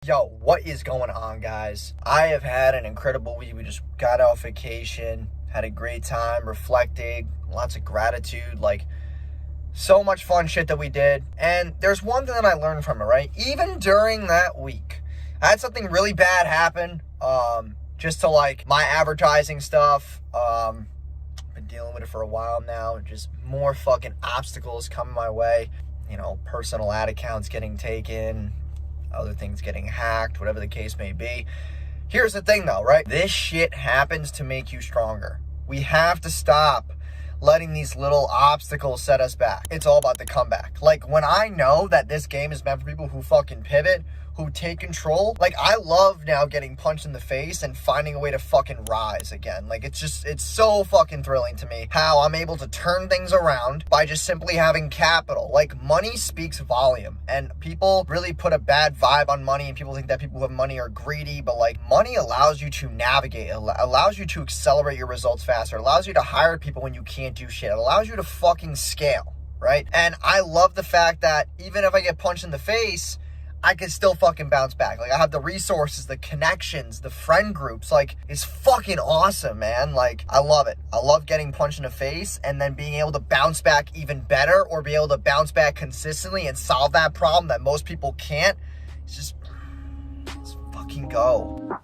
Yo, what is going on, guys? I have had an incredible week. We just got off vacation, had a great time, reflecting, lots of gratitude, like so much fun shit that we did. And there's one thing that I learned from it, right? Even during that week, I had something really bad happen, just to like my advertising stuff. Been dealing with it for a while now. Just more fucking obstacles coming my way. You know, personal ad accounts getting taken, other things getting hacked, whatever the case may be. Here's the thing though, right? This shit happens to make you stronger. We have to stop letting these little obstacles set us back. It's all about the comeback. Like, when I know that this game is meant for people who fucking pivot, who take control, like, I love now getting punched in the face and finding a way to fucking rise again. Like, it's so fucking thrilling to me how I'm able to turn things around by just simply having capital. Like, money speaks volume, and people really put a bad vibe on money, and people think that people who have money are greedy, but like, money allows you to navigate, allows you to accelerate your results faster, allows you to hire people when you can't do shit, it allows you to fucking scale, right? And I love the fact that even if I get punched in the face, I can still fucking bounce back. Like, I have the resources, the connections, the friend groups. Like, it's fucking awesome, man. Like, I love it. I love getting punched in the face and then being able to bounce back even better, or be able to bounce back consistently and solve that problem that most people can't. It's just, let's fucking go.